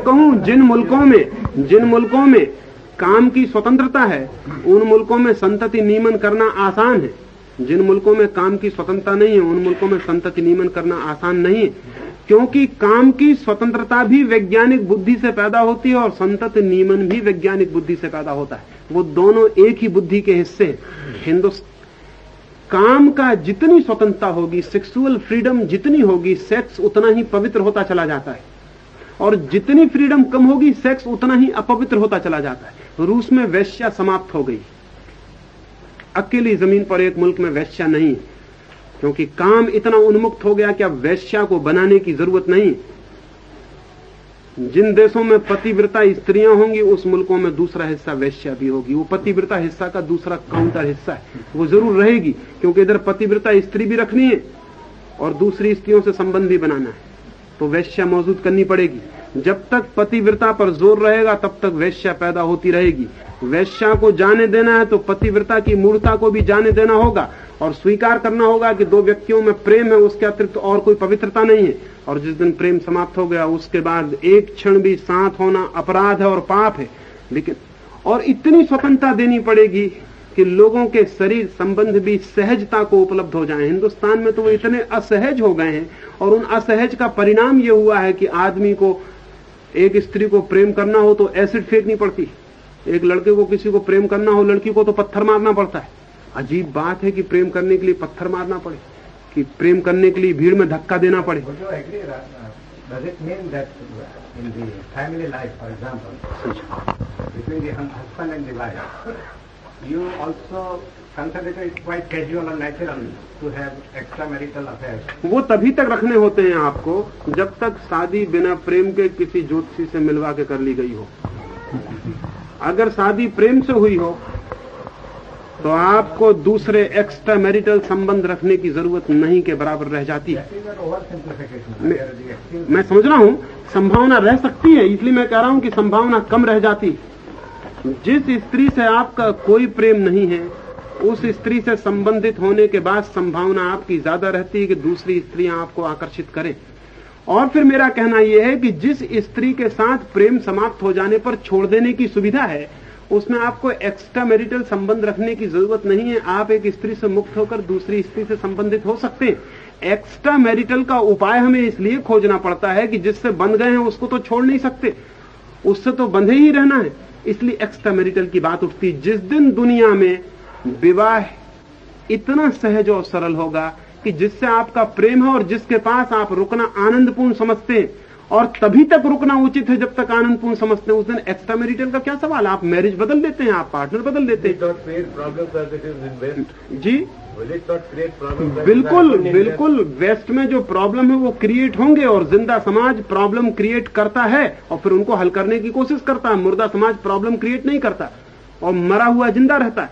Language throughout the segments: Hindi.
कहूं, जिन मुल्कों में काम की स्वतंत्रता है, उन मुल्कों में संतति नियमन करना आसान है। जिन मुल्कों में काम की स्वतंत्रता नहीं है, उन मुल्कों में संतति नियमन करना आसान नहीं है, क्योंकि काम की स्वतंत्रता भी वैज्ञानिक बुद्धि से पैदा होती है और संतति नियमन भी वैज्ञानिक बुद्धि से पैदा होता है। वो दोनों एक ही बुद्धि के हिस्से हैं। काम का जितनी स्वतंत्रता होगी, सेक्सुअल फ्रीडम जितनी होगी, सेक्स उतना ही पवित्र होता चला जाता है, और जितनी फ्रीडम कम होगी, सेक्स उतना ही अपवित्र होता चला जाता है। रूस में वेश्या समाप्त हो गई, अकेली जमीन पर एक मुल्क में वेश्या नहीं है, क्योंकि काम इतना उन्मुक्त हो गया कि अब वेश्या को बनाने की जरूरत नहीं। जिन देशों में पतिव्रता स्त्रियां होंगी, उस मुल्कों में दूसरा हिस्सा वेश्या भी होगी। वो पतिव्रता हिस्सा का दूसरा काउंटर हिस्सा है, वो जरूर रहेगी, क्योंकि इधर पतिव्रता स्त्री भी रखनी है और दूसरी स्त्रियों से संबंध भी बनाना है, तो वेश्या मौजूद करनी पड़ेगी। जब तक पतिव्रता पर जोर रहेगा, तब तक वेश्या पैदा होती रहेगी। वेश्या को जाने देना है तो पतिव्रता की मूर्खता को भी जाने देना होगा, और स्वीकार करना होगा कि दो व्यक्तियों में प्रेम है, उसके अतिरिक्त और कोई पवित्रता नहीं है। और जिस दिन प्रेम समाप्त हो गया, उसके बाद एक क्षण भी साथ होना अपराध है और पाप है। लेकिन और इतनी स्वतंत्रता देनी पड़ेगी कि लोगों के शरीर संबंध भी सहजता को उपलब्ध हो जाए। हिंदुस्तान में तो वो इतने असहज हो गए हैं, और उन असहज का परिणाम ये हुआ है कि आदमी को एक स्त्री को प्रेम करना हो तो एसिड फेंकनी पड़ती, एक लड़के को किसी को प्रेम करना हो, लड़की को तो पत्थर मारना पड़ता है। अजीब बात है कि प्रेम करने के लिए पत्थर मारना पड़े, कि प्रेम करने के लिए भीड़ में धक्का देना पड़े। वो तभी तक रखने होते हैं आपको जब तक शादी बिना प्रेम के किसी ज्योतिषी से मिलवा के कर ली गई हो। अगर शादी प्रेम से हुई हो तो आपको दूसरे एक्स्ट्रा मैरिटल संबंध रखने की जरूरत नहीं के बराबर रह जाती है। मैं समझ रहा हूं, संभावना रह सकती है, इसलिए मैं कह रहा हूं कि संभावना कम रह जाती। जिस स्त्री से आपका कोई प्रेम नहीं है, उस स्त्री से संबंधित होने के बाद संभावना आपकी ज्यादा रहती है कि दूसरी स्त्रियां आपको आकर्षित करें। और फिर मेरा कहना यह है कि जिस स्त्री के साथ प्रेम समाप्त हो जाने पर छोड़ देने की सुविधा है, उसमें आपको एक्स्ट्रा मैरिटल संबंध रखने की जरूरत नहीं है। आप एक स्त्री से मुक्त होकर दूसरी स्त्री से संबंधित हो सकते हैं। एक्स्ट्रा मैरिटल का उपाय हमें इसलिए खोजना पड़ता है कि जिससे बंध गए हैं उसको तो छोड़ नहीं सकते, उससे तो बंधे ही रहना है, इसलिए एक्स्ट्रा मैरिटल की बात उठती। जिस दिन दुनिया में विवाह इतना सहज और सरल होगा कि जिससे आपका प्रेम है और जिसके पास आप रुकना आनंदपूर्ण समझते हैं, और तभी तक रुकना उचित है जब तक आनंदपूर्ण समझते हैं, उस दिन एक्स्ट्रा मैरिटल का क्या सवाल। आप मैरिज बदल देते हैं, आप पार्टनर बदल देते हैं। जी बिल्कुल बिल्कुल, वेस्ट में जो प्रॉब्लम है वो क्रिएट होंगे, और जिंदा समाज प्रॉब्लम क्रिएट करता है और फिर उनको हल करने की कोशिश करता है। मुर्दा समाज प्रॉब्लम क्रिएट नहीं करता और मरा हुआ जिंदा रहता है।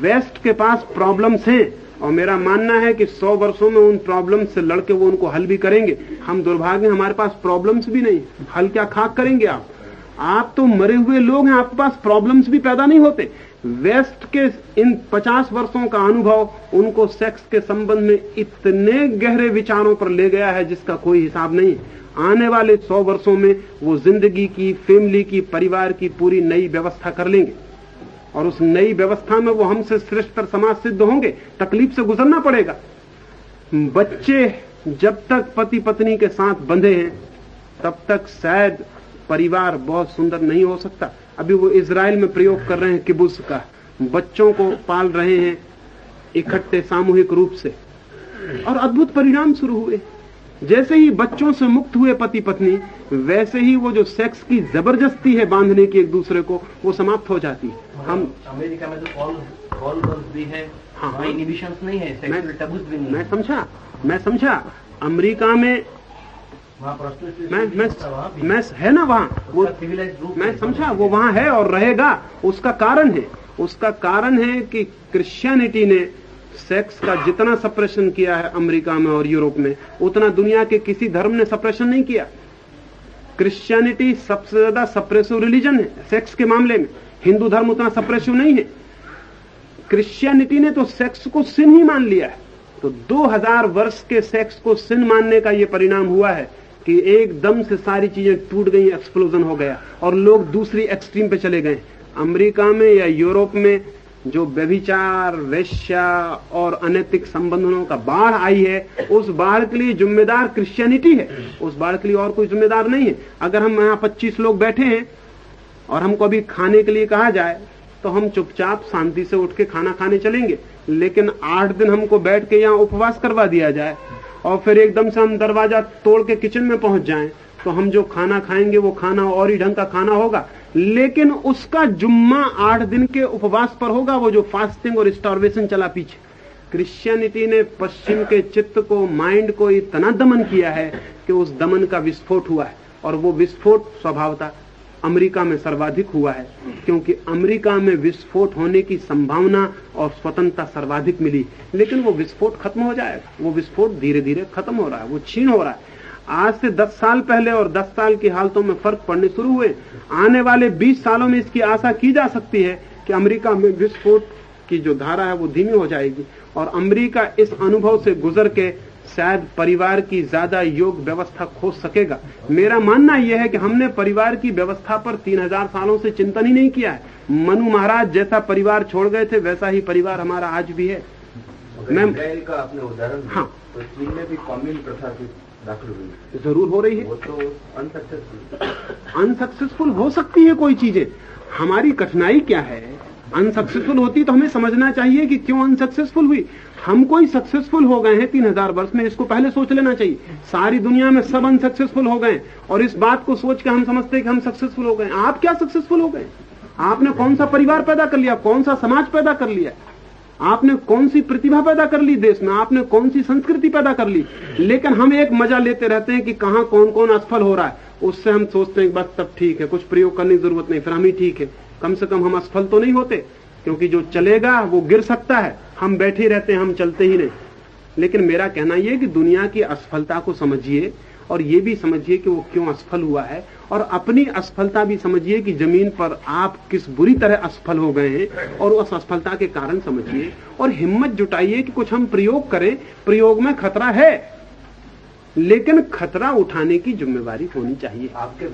वेस्ट के पास प्रॉब्लम्स हैं, और मेरा मानना है कि 100 वर्षों में उन प्रॉब्लम्स से लड़के वो उनको हल भी करेंगे। हम दुर्भाग्य, हमारे पास प्रॉब्लम्स भी नहीं, हल क्या खाक करेंगे आप तो मरे हुए लोग हैं, आपके पास प्रॉब्लम्स भी पैदा नहीं होते। वेस्ट के इन 50 वर्षों का अनुभव उनको सेक्स के संबंध में इतने गहरे विचारों पर ले गया है जिसका कोई हिसाब नहीं। आने वाले 100 वर्षों में वो जिंदगी की, फैमिली की, परिवार की पूरी नई व्यवस्था कर लेंगे, और उस नई व्यवस्था में वो हमसे श्रेष्ठतर समाज सिद्ध होंगे। तकलीफ से गुजरना पड़ेगा। बच्चे जब तक पति पत्नी के साथ बंधे हैं तब तक शायद परिवार बहुत सुंदर नहीं हो सकता। अभी वो इजराइल में प्रयोग कर रहे हैं किबुत्ज का, बच्चों को पाल रहे हैं इकट्ठे सामूहिक रूप से, और अद्भुत परिणाम शुरू हुए। जैसे ही बच्चों से मुक्त हुए पति पत्नी, वैसे ही वो जो सेक्स की जबरदस्ती है बांधने की एक दूसरे को, वो समाप्त हो जाती है। हम अमेरिका में तो कॉल गर्ल्स भी है, हाँ, इनहिबिशंस नहीं है, सेक्सुअल टैबूज भी नहीं है। मैं समझा अमेरिका में मैं है ना वहाँ, वो मैं समझा वो वहाँ है और रहेगा। उसका कारण है कि क्रिश्चियनिटी ने सेक्स का जितना सप्रेशन किया है अमेरिका में और यूरोप में, उतना दुनिया के किसी धर्म ने सप्रेशन नहीं किया। क्रिश्चियनिटी सबसे ज्यादा सप्रेसिव रिलीजन है सेक्स के मामले में। हिंदू धर्म उतना सप्रेसिव नहीं है। क्रिश्चियनिटी ने तो सेक्स को सिन ही मान लिया है। तो 2000 वर्ष के सेक्स को सिन मानने का यह परिणाम हुआ है कि एकदम से सारी चीजें टूट गई, एक्सप्लोजन हो गया और लोग दूसरी एक्सट्रीम पे चले गए। अमेरिका में या यूरोप में जो व्यभिचार, वेश्या और अनैतिक संबंधों का बाढ़ आई है, उस बाढ़ के लिए जिम्मेदार क्रिश्चियनिटी है, उस बाढ़ के लिए और कोई जिम्मेदार नहीं है। अगर हम यहाँ 25 लोग बैठे हैं और हमको अभी खाने के लिए कहा जाए तो हम चुपचाप शांति से उठ के खाना खाने चलेंगे, लेकिन 8 दिन हमको बैठ के यहाँ उपवास करवा दिया जाए और फिर एकदम से हम दरवाजा तोड़ के किचन में पहुंच जाएं, तो हम जो खाना खाएंगे वो खाना और ही ढंग का खाना होगा, लेकिन उसका जुम्मा 8 दिन के उपवास पर होगा, वो जो फास्टिंग और स्टार्वेशन चला पीछे। क्रिश्चियनिटी ने पश्चिम के चित्त को, माइंड को इतना दमन किया है कि उस दमन का विस्फोट हुआ है, और वो विस्फोट स्वभावतः अमेरिका में सर्वाधिक हुआ है, क्योंकि अमेरिका में विस्फोट होने की संभावना और स्वतंत्रता सर्वाधिक मिली। लेकिन वो विस्फोट खत्म हो जाएगा, वो विस्फोट धीरे धीरे खत्म हो रहा है, वो क्षीण हो रहा है। आज से 10 साल पहले और 10 साल की हालतों में फर्क पड़ने शुरू हुए। आने वाले 20 सालों में इसकी आशा की जा सकती है कि अमेरिका में विस्फोट की जो धारा है वो धीमी हो जाएगी, और अमेरिका इस अनुभव से गुजर के शायद परिवार की ज्यादा योग व्यवस्था खोज सकेगा। मेरा मानना यह है कि हमने परिवार की व्यवस्था पर 3000 सालों से चिंतन ही नहीं किया है। मनु महाराज जैसा परिवार छोड़ गए थे, वैसा ही परिवार हमारा आज भी है। मैं का आपने उदाहरण, हाँ, तो चीन में भी कॉम्यून प्रथा की दाखिल हुई, जरूर हो रही है। वो तो अनसक्सेसफुल हो सकती है कोई चीजें। हमारी कठिनाई क्या है? अनसक्सेसफुल होती तो हमें समझना चाहिए कि क्यों अनसक्सेसफुल हुई। हम कोई सक्सेसफुल हो गए हैं 3000 वर्ष में, इसको पहले सोच लेना चाहिए। सारी दुनिया में सब अनसक्सेसफुल हो गए, और इस बात को सोच के हम समझते हैं कि हम सक्सेसफुल हो गए। आप क्या सक्सेसफुल हो गए? आपने कौन सा परिवार पैदा कर लिया, कौन सा समाज पैदा कर लिया, आपने कौन सी प्रतिभा पैदा कर ली देश में, आपने कौन सी संस्कृति पैदा कर ली। लेकिन हम एक मजा लेते रहते हैं कि कहां कौन कौन असफल हो रहा है, उससे हम सोचते हैं बस तब ठीक है, कुछ प्रयोग करने की जरूरत नहीं, फिर हम ही ठीक है। कम से कम हम असफल तो नहीं होते, क्योंकि जो चलेगा वो गिर सकता है। हम बैठे रहते हैं, हम चलते ही नहीं। लेकिन मेरा कहना यह है कि दुनिया की असफलता को समझिए, और ये भी समझिए कि वो क्यों असफल हुआ है, और अपनी असफलता भी समझिए कि जमीन पर आप किस बुरी तरह असफल हो गए हैं, और उस असफलता के कारण समझिए, और हिम्मत जुटाइए कि कुछ हम प्रयोग करें। प्रयोग में खतरा है, लेकिन खतरा उठाने की जिम्मेवारी होनी चाहिए आपके।